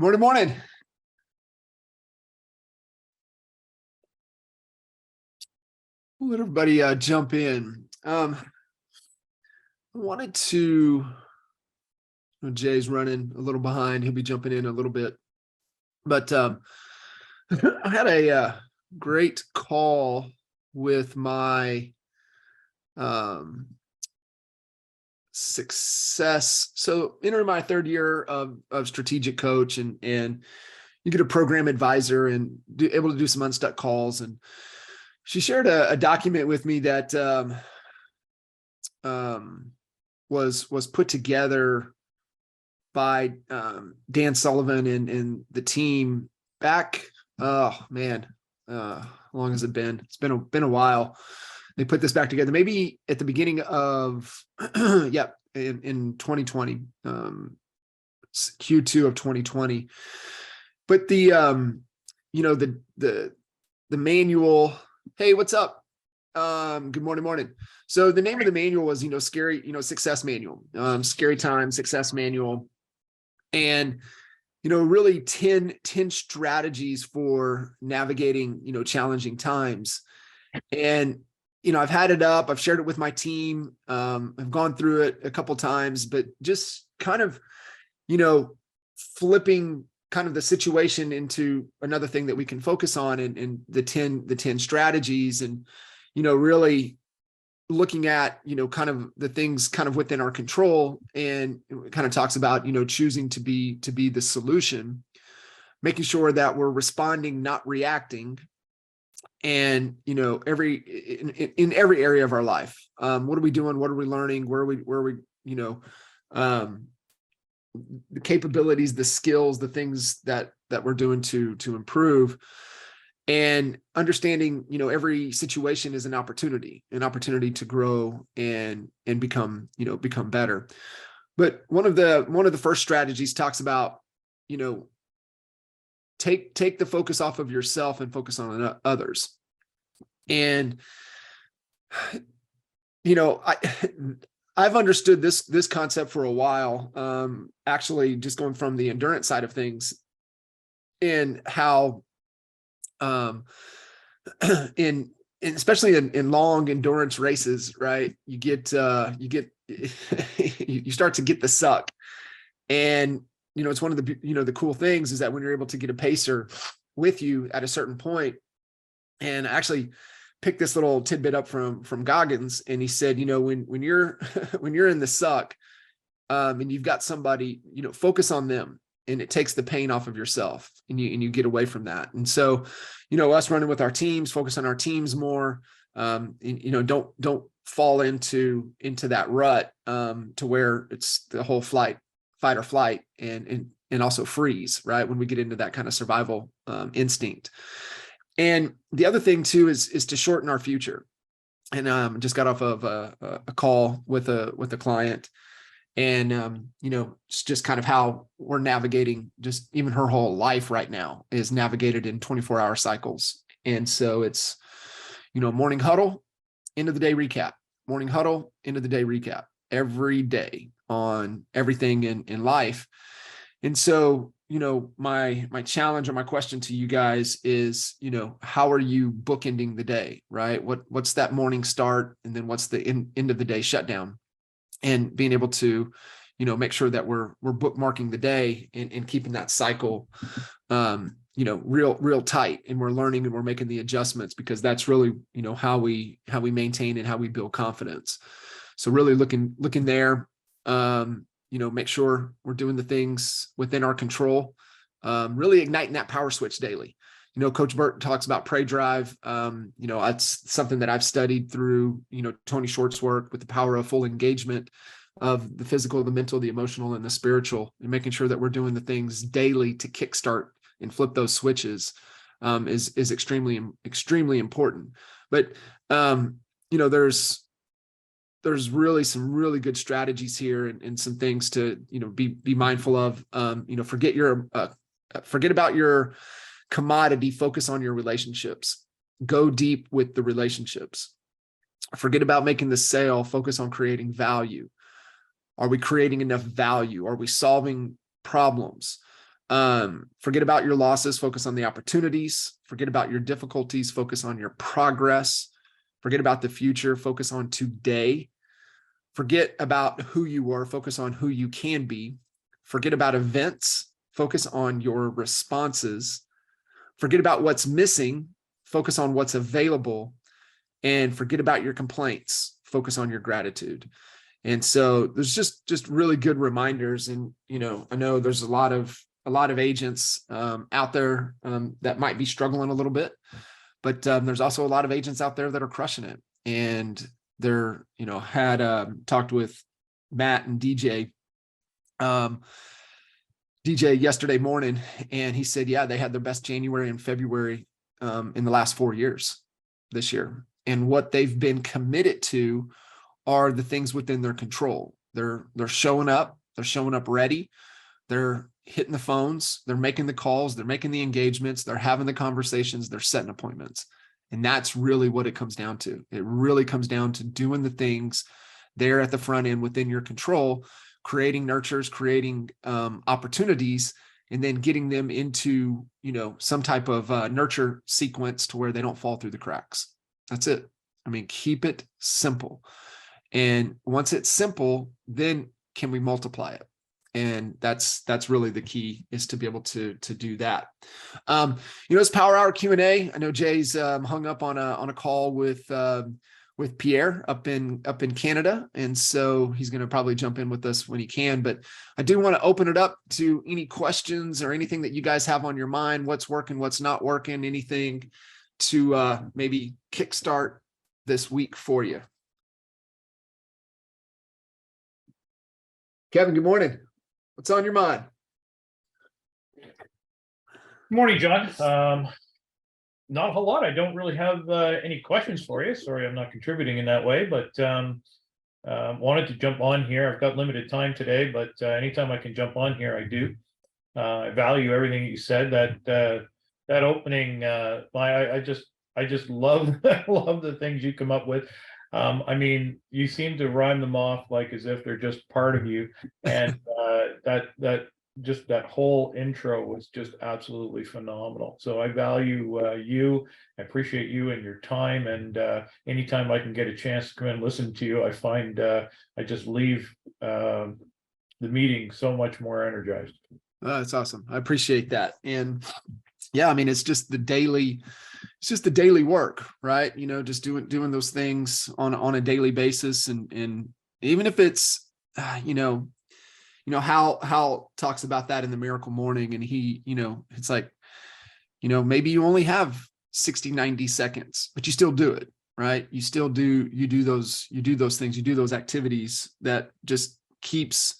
Morning, morning. We'll let everybody jump in. I wanted to, Jay's running a little behind. He'll be jumping in a little bit. But I had a great call with my success. So entering my third year of strategic coach, and you get a program advisor and able to do some unstuck calls. And she shared a document with me that was put together by Dan Sullivan and the team back. Oh man, how long has it been? It's been a while. They put this back together, maybe at the beginning of yeah, in 2020, Q2 of 2020. But the manual. Hey, what's up? Good morning. So the name of the manual was, scary, success manual, scary time, success manual. And, really 10 strategies for navigating, challenging times. And, I've had it up, I've shared it with my team. I've gone through it a couple times, but just kind of, flipping kind of the situation into another thing that we can focus on, and the 10 strategies, and, really looking at, kind of the things kind of within our control. And it kind of talks about, choosing to be the solution, making sure that we're responding, not reacting. And, in every area of our life, what are we doing? What are we learning? Where are we, the capabilities, the skills, the things that we're doing to improve, and understanding, every situation is an opportunity to grow and become better. But one of the first strategies talks about, take the focus off of yourself and focus on others. And, I've understood this concept for a while, actually just going from the endurance side of things, and how especially in long endurance races, right? You start to get the suck. And, it's one of the, the cool things is that when you're able to get a pacer with you at a certain point. And actually picked this little tidbit up from Goggins, and he said, when you're in the suck, and you've got somebody, focus on them, and it takes the pain off of yourself, and you get away from that. And so, us running with our teams, focus on our teams more, and, don't fall into that rut, to where it's the whole fight or flight, and also freeze, right? When we get into that kind of survival instinct. And the other thing too is to shorten our future. And just got off of a call with a client, and it's just kind of how we're navigating. Just even her whole life right now is navigated in 24-hour cycles. And so it's, morning huddle, end of the day recap, morning huddle, end of the day recap, every day on everything in life. And so, my challenge or my question to you guys is, how are you bookending the day, right? What's that morning start? And then what's the end of the day shutdown? And being able to, make sure that we're bookmarking the day and keeping that cycle, real tight, and we're learning and we're making the adjustments, because that's really, how we maintain and how we build confidence. So really looking there, make sure we're doing the things within our control, really igniting that power switch daily. Coach Burton talks about pray drive. That's something that I've studied through, Tony Short's work with the power of full engagement of the physical, the mental, the emotional, and the spiritual, and making sure that we're doing the things daily to kickstart and flip those switches, is extremely important. But, there's really some really good strategies here, and some things to, be mindful of. Forget about your commodity, focus on your relationships, go deep with the relationships. Forget about making the sale, focus on creating value. Are we creating enough value? Are we solving problems? Forget about your losses, focus on the opportunities. Forget about your difficulties, focus on your progress. Forget about the future, focus on today. Forget about who you were, focus on who you can be. Forget about events, focus on your responses. Forget about what's missing, focus on what's available. And forget about your complaints, focus on your gratitude. And so there's just really good reminders. And, I know there's a lot of agents out there that might be struggling a little bit, but there's also a lot of agents out there that are crushing it. And they're, had talked with Matt and DJ yesterday morning, and he said, yeah, they had their best January and February in the last 4 years this year. And what they've been committed to are the things within their control. They're showing up ready. They're hitting the phones, they're making the calls, they're making the engagements, they're having the conversations, they're setting appointments. And that's really what it comes down to. It really comes down to doing the things there at the front end within your control, creating nurtures, creating opportunities, and then getting them into, some type of nurture sequence to where they don't fall through the cracks. That's it. I mean, keep it simple. And once it's simple, then can we multiply it? And that's really the key, is to be able to do that. It's Power Hour Q&A. I know Jay's hung up on a call with Pierre up in Canada, and so he's going to probably jump in with us when he can. But I do want to open it up to any questions or anything that you guys have on your mind. What's working, what's not working, anything to maybe kickstart this week for you. Kevin, good morning. What's on your mind? Good morning, John. Not a whole lot. I don't really have any questions for you. Sorry, I'm not contributing in that way, but wanted to jump on here. I've got limited time today, but anytime I can jump on here, I do. I value everything you said. That opening, I just love love the things you come up with. I mean, you seem to rhyme them off like as if they're just part of you, and that whole intro was just absolutely phenomenal. So I value you. I appreciate you and your time. And anytime I can get a chance to come in and listen to you, I find I just leave the meeting so much more energized. That's awesome. I appreciate that. And yeah, I mean, it's just the daily work, right? Just doing those things on a daily basis. And even if it's, Hal talks about that in the Miracle Morning, and he, it's like, maybe you only have 60, 90 seconds, but you still do it, right? You do those things, you do those activities that just keeps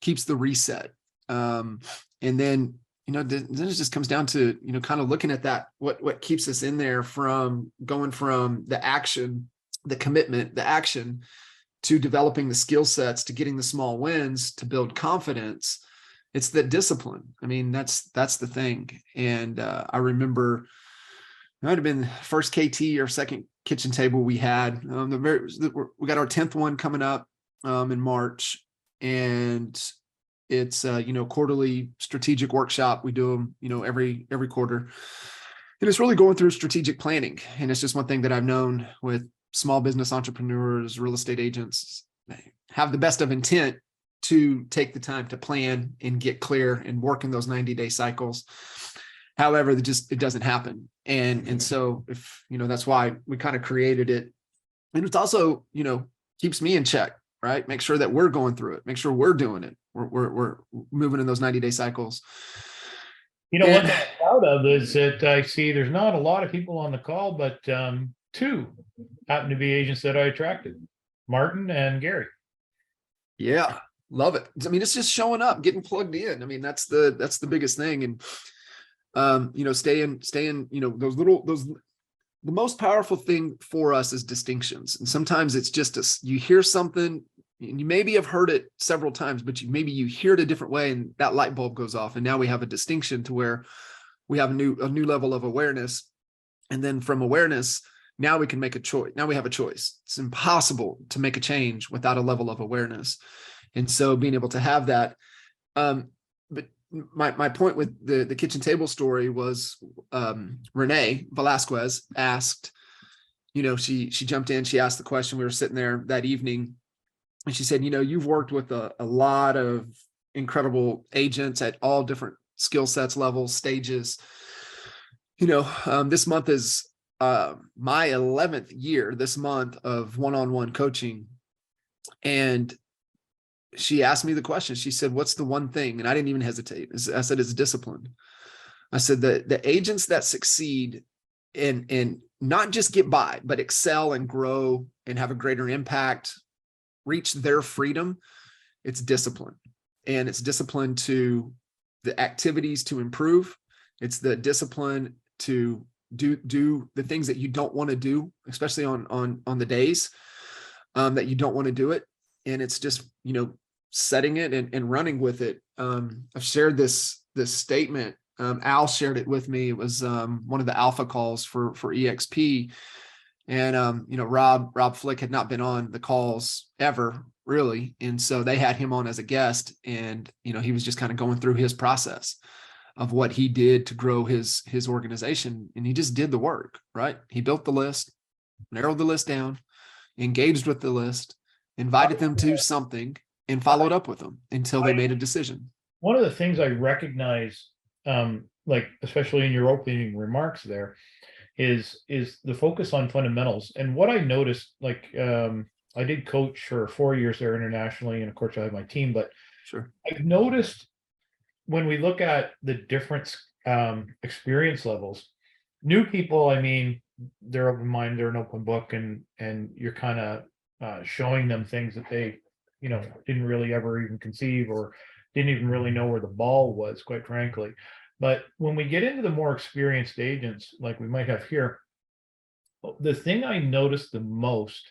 the reset. And then, then it just comes down to, kind of looking at that, what keeps us in there, from going from the action, the commitment, the action, to developing the skill sets, to getting the small wins, to build confidence. It's the discipline. I mean, that's the thing. And I remember it might have been the first KT or second kitchen table we had. We got our 10th one coming up in March, and it's quarterly strategic workshop. We do them, every quarter, and it's really going through strategic planning. And it's just one thing that I've known with small business entrepreneurs, real estate agents, have the best of intent to take the time to plan and get clear and work in those 90-day cycles. However, it doesn't happen. And so if, that's why we kind of created it. And it's also, keeps me in check, right? Make sure that we're going through it, make sure we're doing it. We're moving in those 90-day cycles. One thing I'm proud of is that I see there's not a lot of people on the call, but two happen to be agents that I attracted, Martin and Gary. Yeah, love it. I mean, it's just showing up, getting plugged in. I mean, that's the biggest thing. And staying, the most powerful thing for us is distinctions. And sometimes it's just you hear something, and you maybe have heard it several times, but maybe you hear it a different way, and that light bulb goes off. And now we have a distinction to where we have a new level of awareness. And then from awareness, now we can make a choice. Now we have a choice. It's impossible to make a change without a level of awareness. And so being able to have that, but my point with the kitchen table story was Renee Velasquez asked, she jumped in, she asked the question. We were sitting there that evening and she said, you've worked with a lot of incredible agents at all different skill sets, levels, stages. This month is my 11th year this month of one-on-one coaching. And she asked me the question. She said, what's the one thing? And I didn't even hesitate. I said, it's discipline. I said, the agents that succeed and not just get by, but excel and grow and have a greater impact, reach their freedom, it's discipline. And it's discipline to the activities to improve. It's the discipline to do the things that you don't want to do, especially on the days that you don't want to do it. And it's just, setting it and running with it. I've shared this statement. Al shared it with me. It was one of the alpha calls for EXP. And, Rob Flick had not been on the calls ever really. And so they had him on as a guest, and, he was just kind of going through his process of what he did to grow his organization. And he just did the work, right? He built the list, narrowed the list down, engaged with the list, invited them to something, and followed up with them until they made a decision. One of the things I recognize, especially in your opening remarks there, is the focus on fundamentals. And what I noticed, I did coach for 4 years there internationally, and of course I have my team, but sure, I've noticed when we look at the different experience levels, new people, they're open-minded, they're an open book, and you're kind of showing them things that they, didn't really ever even conceive or didn't even really know where the ball was, quite frankly. But when we get into the more experienced agents, like we might have here, the thing I noticed the most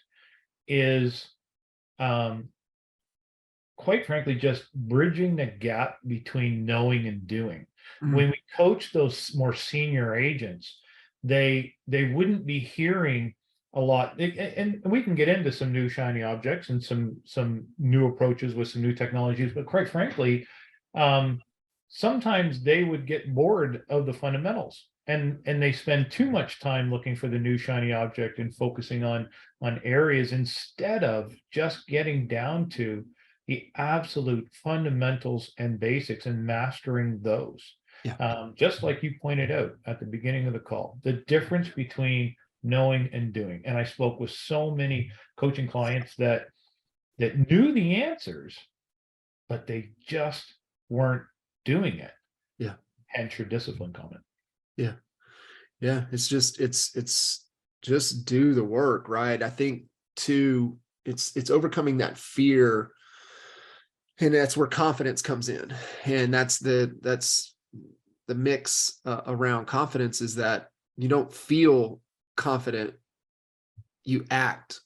is, quite frankly, just bridging the gap between knowing and doing. Mm-hmm. When we coach those more senior agents, they wouldn't be hearing a lot, and we can get into some new shiny objects and some new approaches with some new technologies, but quite frankly, sometimes they would get bored of the fundamentals, and they spend too much time looking for the new shiny object and focusing on areas instead of just getting down to the absolute fundamentals and basics and mastering those. Yeah. Just like you pointed out at the beginning of the call, the difference between knowing and doing. And I spoke with so many coaching clients that knew the answers, but they just weren't doing it. Yeah. Hence your discipline comment. Yeah. Yeah. It's just do the work, right? I think too, it's overcoming that fear. And that's where confidence comes in. And that's the mix around confidence, is that you don't feel confident, you act,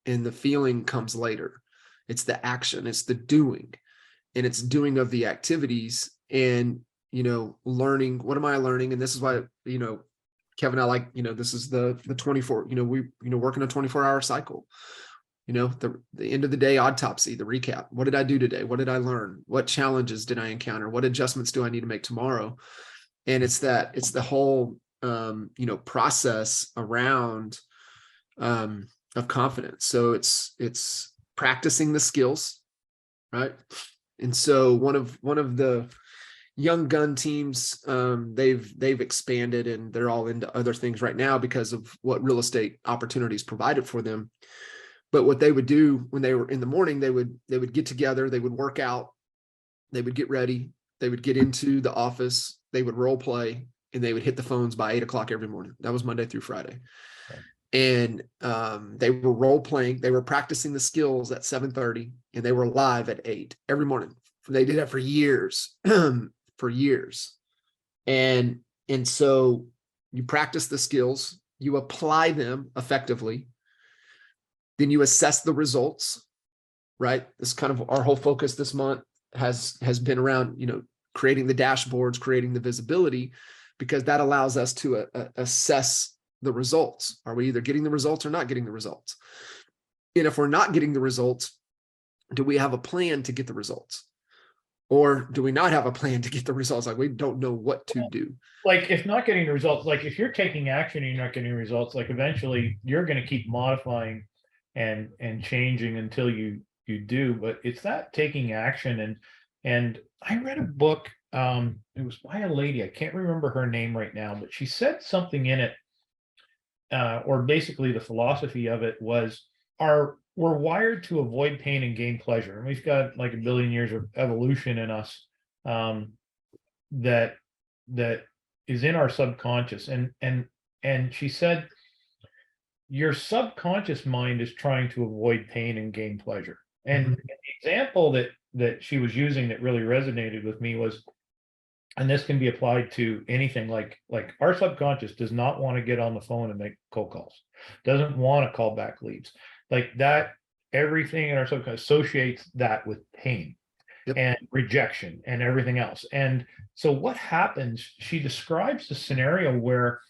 and the feeling comes later. It's the action, it's the doing, and it's doing of the activities, and learning. What am I learning? And this is why Kevin, I like, this is the 24, we work in a 24-hour cycle. The end of the day autopsy, the recap. What did I do today? What did I learn? What challenges did I encounter? What adjustments do I need to make tomorrow? And it's the whole process around of confidence. So it's practicing the skills, right? And so one of the young gun teams, they've expanded, and they're all into other things right now because of what real estate opportunities provided for them. But what they would do when they were in the morning, they would get together, they would work out, they would get ready, they would get into the office, they would role play, and they would hit the phones by 8 o'clock every morning. That was Monday through Friday. Okay. And they were role playing, they were practicing the skills at 7:30, and they were live at 8 every morning. They did that for years, for years. And so you practice the skills, you apply them effectively. Then you assess the results, right? This kind of our whole focus this month has been around, creating the dashboards, creating the visibility, because that allows us to assess the results. Are we either getting the results or not getting the results? And if we're not getting the results, do we have a plan to get the results? Or do we not have a plan to get the results? Like we don't know what to do. Like if not getting the results, like if you're taking action and you're not getting results, like eventually you're going to keep modifying and changing until you do. But it's that taking action. And I read a book, it was by a lady, I can't remember her name right now, but she said something in it, or basically the philosophy of it was we're wired to avoid pain and gain pleasure. And we've got like a billion years of evolution in us, that is in our subconscious. And she said, your subconscious mind is trying to avoid pain and gain pleasure. And the example that she was using that really resonated with me was, and this can be applied to anything, like our subconscious does not want to get on the phone and make cold calls, doesn't want to call back leads like that. Everything in our subconscious associates that with pain and rejection and everything else. And so what happens, she describes the scenario where,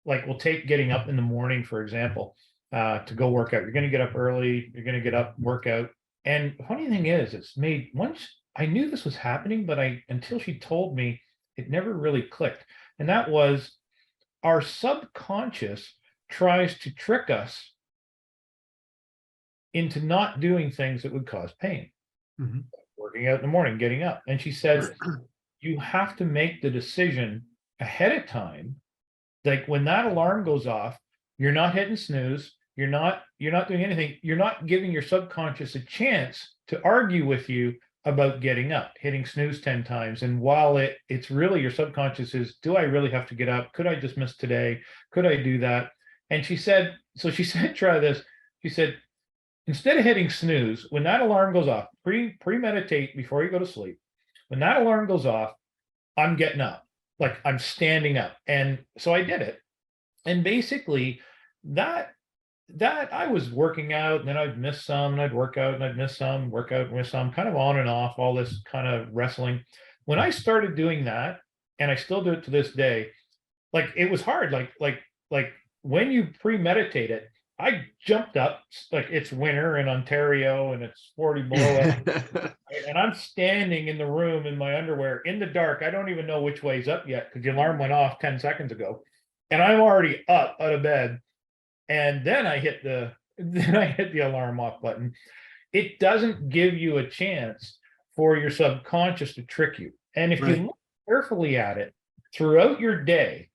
like, we'll take getting up in the morning, for example, to go work out. You're going to get up early, you're going to get up, work out. And the funny thing is, it's made, once I knew this was happening, but until she told me, it never really clicked. And that was, our subconscious tries to trick us into not doing things that would cause pain. Working out in the morning, getting up. And she said, you have to make the decision ahead of time. Like when that alarm goes off, you're not hitting snooze, you're not doing anything, you're not giving your subconscious a chance to argue with you about getting up, hitting snooze 10 times. And while it's really, your subconscious is, do I really have to get up? Could I just miss today? Could I do that? And she said, try this. She said, instead of hitting snooze, when that alarm goes off, premeditate before you go to sleep. When that alarm goes off, I'm getting up, like I'm standing up. And so I did it. And basically that I was working out, and then I'd miss some, and I'd work out, and I'd miss some, work out, miss some, kind of on and off, all this kind of wrestling. When I started doing that, and I still do it to this day, like it was hard. Like when you premeditate it, I jumped up, like it's winter in Ontario and it's 40 below and I'm standing in the room in my underwear in the dark. I don't even know which way's up yet because the alarm went off 10 seconds ago. And I'm already up out of bed. And then I hit the alarm off button. It doesn't give you a chance for your subconscious to trick you. And if you look carefully at it throughout your day,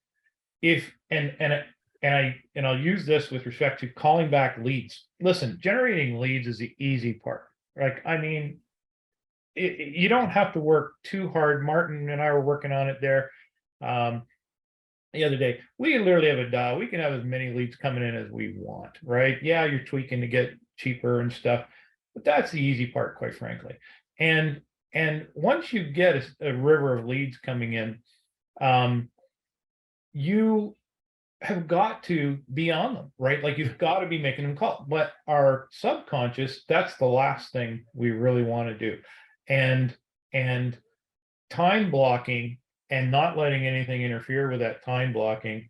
and I'll use this with respect to calling back leads. Listen, generating leads is the easy part. Like, I mean, you don't have to work too hard. Martin and I were working on it there the other day. We literally have a dial. We can have as many leads coming in as we want, right? Yeah, you're tweaking to get cheaper and stuff, but that's the easy part, quite frankly. And once you get a river of leads coming in, you have got to be on them, right? Like you've got to be making them call. But our subconscious, that's the last thing we really want to do. And time blocking and not letting anything interfere with that time blocking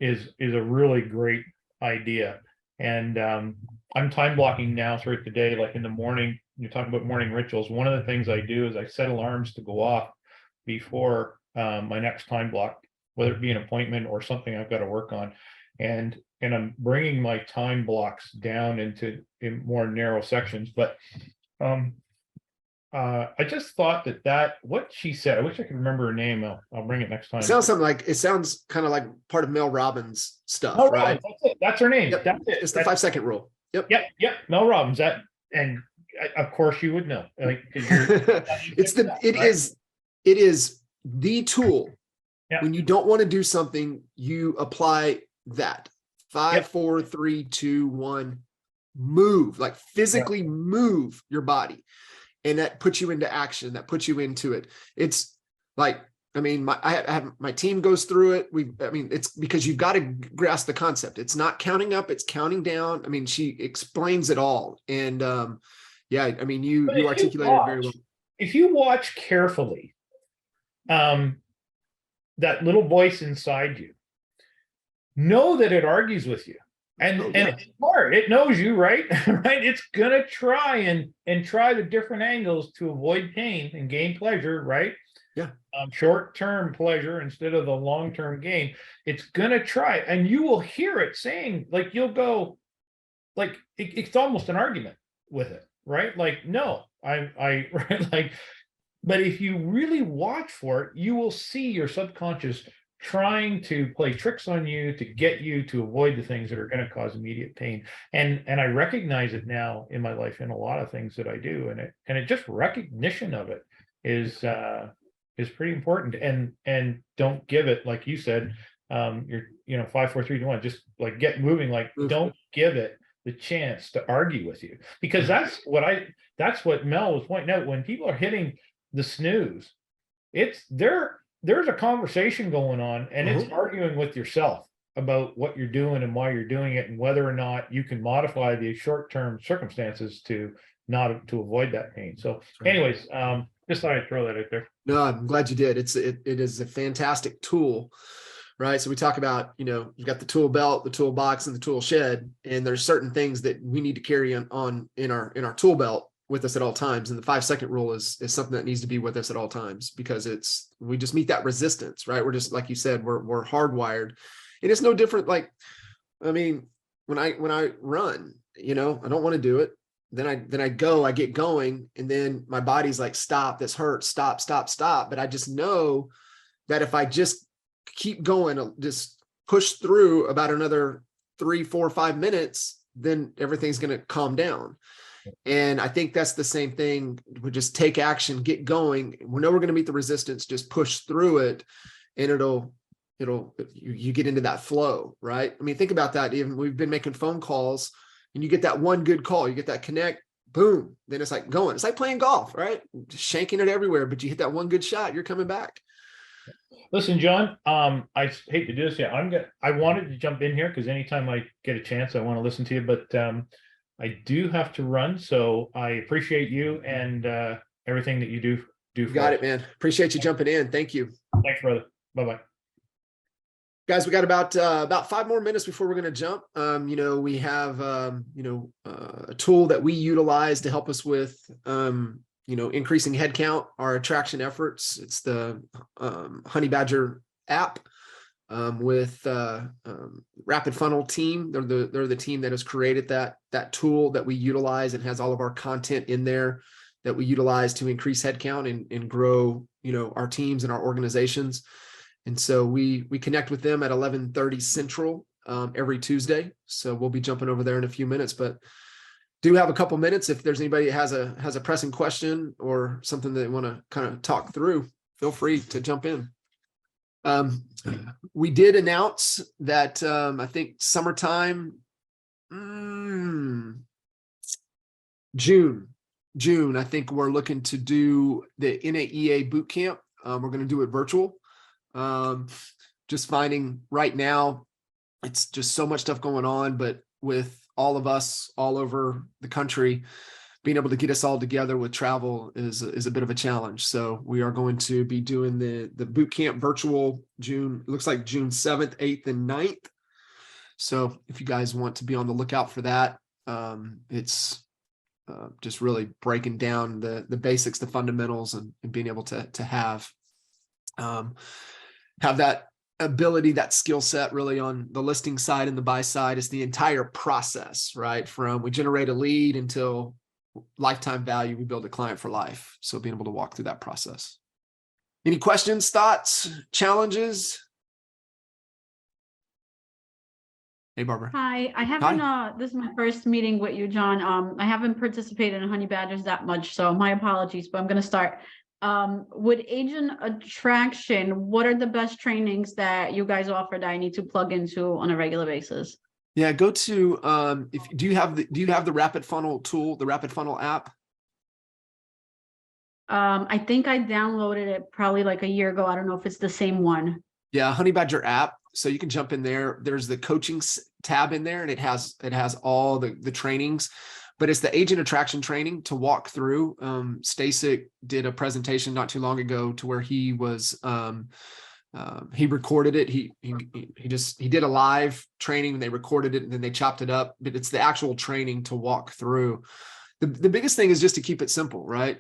is a really great idea. And I'm time blocking now throughout the day. Like in the morning, you talk about morning rituals. One of the things I do is I set alarms to go off before my next time block, whether it be an appointment or something I've got to work on. And I'm bringing my time blocks down in more narrow sections. But I just thought that what she said, I wish I could remember her name. I'll bring it next time. It sounds kind of like part of Mel Robbins stuff, Mel right? Robbins, that's it. That's her name. Yep. That's it. It's the 5-second rule. Yep. Mel Robbins. And of course you would know. Like, it is the tool. Yep. When you don't want to do something, you apply that 5, 4, 3, 2, 1, move, like physically move your body. And that puts you into action, that puts you into it. It's like, I mean, I have my team goes through it. It's because you've got to grasp the concept. It's not counting up, it's counting down. I mean, she explains it all. And I mean, you articulated it very well. If you watch carefully, that little voice inside you, know that it argues with you. And Oh, and yeah. it's smart. It knows you, right? Right. It's gonna try and try the different angles to avoid pain and gain pleasure, right? Yeah. Short-term pleasure instead of the long-term gain. It's gonna try, and you will hear it saying, like, you'll go, like, it's almost an argument with it, right? Like, no, right, like, but if you really watch for it, you will see your subconscious trying to play tricks on you to get you to avoid the things that are going to cause immediate pain. And I recognize it now in my life in a lot of things that I do, and it just recognition of it is pretty important. And don't give it, like you said, you're 5, 4, 3, 2, 1. Just like get moving. Like, don't give it the chance to argue with you, because that's what Mel was pointing out. When people are hitting the snooze, there's a conversation going on, and it's arguing with yourself about what you're doing and why you're doing it, and whether or not you can modify the short-term circumstances to avoid that pain. So anyways, just thought I'd throw that out there. No, I'm glad you did. It is a fantastic tool, right? So we talk about, you've got the tool belt, the toolbox, and the tool shed, and there's certain things that we need to carry on in our tool belt with us at all times. And the 5-second rule is something that needs to be with us at all times, because we just meet that resistance, right? We're just, like you said, we're hardwired, and it's no different. Like, I mean, when I run, I don't want to do it. Then I get going, and then my body's like, stop, this hurts, stop. But I just know that if I just keep going, just push through about another 3, 4, 5 minutes, then everything's going to calm down. And I think that's the same thing. We just take action, get going. We know we're going to meet the resistance, just push through it, and you get into that flow, right? I mean, think about that. Even we've been making phone calls, and you get that one good call, you get that connect, boom, then it's like going. It's like playing golf, right? Just shanking it everywhere, but you hit that one good shot, you're coming back. Listen, John, I hate to do this. Yeah, I wanted to jump in here because anytime I get a chance, I want to listen to you, but I do have to run. So I appreciate you and everything that you do. You got it, man. Appreciate you jumping in. Thank you. Thanks, brother. Bye-bye. Guys, we got about 5 more minutes before we're going to jump. We have a tool that we utilize to help us with increasing headcount, our attraction efforts. It's the Honey Badger app with Rapid Funnel team. They're the team that has created that tool that we utilize, and has all of our content in there that we utilize to increase headcount and grow our teams and our organizations. And so we connect with them at 11:30 Central every Tuesday. So we'll be jumping over there in a few minutes, but do have a couple minutes. If there's anybody that has a pressing question or something that they want to kind of talk through, feel free to jump in. We did announce that I think summertime, June, I think we're looking to do the NAEA boot camp. We're going to do it virtual. Just finding right now, it's just so much stuff going on, but with all of us all over the country, being able to get us all together with travel is a bit of a challenge. So we are going to be doing the boot camp virtual June, it looks like June 7th, 8th, and 9th. So if you guys want to be on the lookout for that, it's just really breaking down the basics, the fundamentals, and being able to have that ability, that skill set really on the listing side and the buy side. Is the entire process, right? From we generate a lead until lifetime value, we build a client for life. So being able to walk through that process. Any questions, thoughts, challenges? Hey, Barbara. Hi, I haven't, this is my first meeting with you, John. I haven't participated in Honey Badgers that much, so my apologies, but I'm going to start. With agent attraction, what are the best trainings that you guys offer that I need to plug into on a regular basis? Yeah, go to do you have the Rapid Funnel tool, the Rapid Funnel app? I think I downloaded it probably like a year ago. I don't know if it's the same one. Yeah, Honey Badger app. So you can jump in there. There's the coaching tab in there, and it has all the trainings. But it's the agent attraction training to walk through. Stasic did a presentation not too long ago to where he was He recorded it. He did a live training and they recorded it and then they chopped it up, but it's the actual training to walk through. The biggest thing is just to keep it simple, right?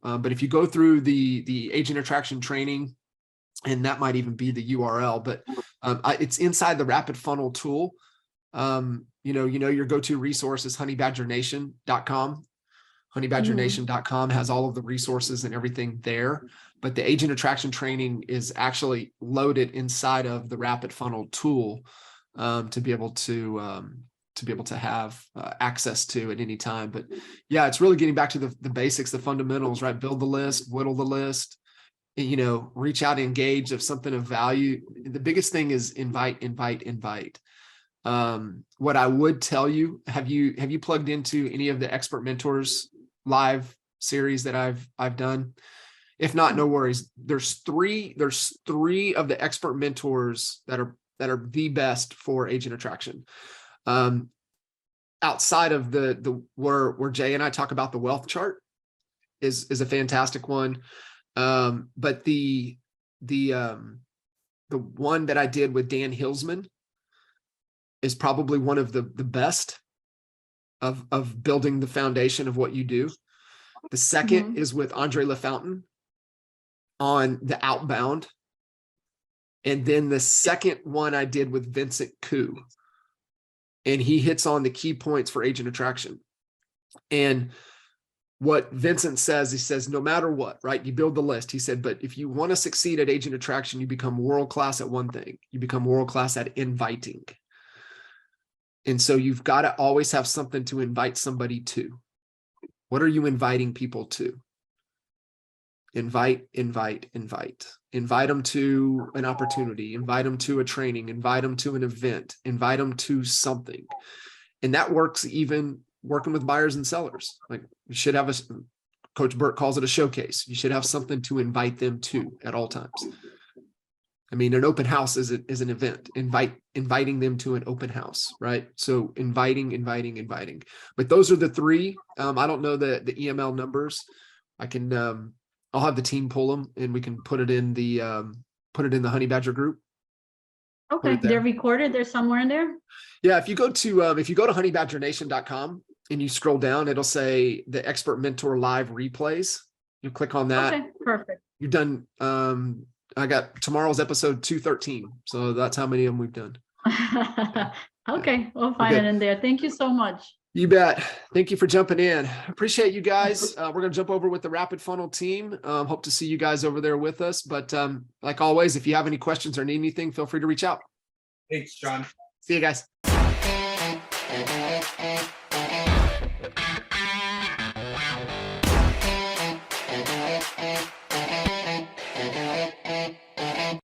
But if you go through the agent attraction training, and that might even be the URL, but it's inside the Rapid Funnel tool. Your go-to resource is honeybadgernation.com. Honeybadgernation.com has all of the resources and everything there, but the agent attraction training is actually loaded inside of the Rapid Funnel tool to be able to have access to at any time. But yeah, it's really getting back to the basics, the fundamentals, right? Build the list, whittle the list, reach out, engage of something of value. The biggest thing is invite. What I would tell you, have you plugged into any of the Expert Mentors live series that I've done? If not, no worries. There's three of the Expert Mentors that are the best for agent attraction. Outside of the where Jay and I talk about the wealth chart is a fantastic one. But the one that I did with Dan Hilsman is probably one of the best of building the foundation of what you do. The second is with Andre LaFountain on the outbound. And then the second one I did with Vincent Koo. And he hits on the key points for agent attraction. And what Vincent says, he says, no matter what, right? You build the list. He said, but if you want to succeed at agent attraction, you become world-class at one thing. You become world-class at inviting. And so you've got to always have something to invite somebody to. What are you inviting people to? Invite. Invite them to an opportunity, invite them to a training, invite them to an event, invite them to something. And that works even working with buyers and sellers. Like you should have Coach Burt calls it a showcase. You should have something to invite them to at all times. I mean, an open house is an event, inviting them to an open house, right? So inviting. But those are the three. I don't know the EML numbers. I can, I'll have the team pull them and we can put it in the Honey Badger group. Okay, they're recorded. They're somewhere in there. Yeah, if you go to honeybadgernation.com and you scroll down, it'll say the Expert Mentor live replays. You click on that. Okay, perfect. You've done. I got tomorrow's episode 213, so that's how many of them we've done. Okay, we'll find it in there. Thank you so much. You bet. Thank you for jumping in. Appreciate you guys. We're going to jump over with the Rapid Funnel team. Hope to see you guys over there with us. But like always, if you have any questions or need anything, feel free to reach out. Thanks, John. See you guys.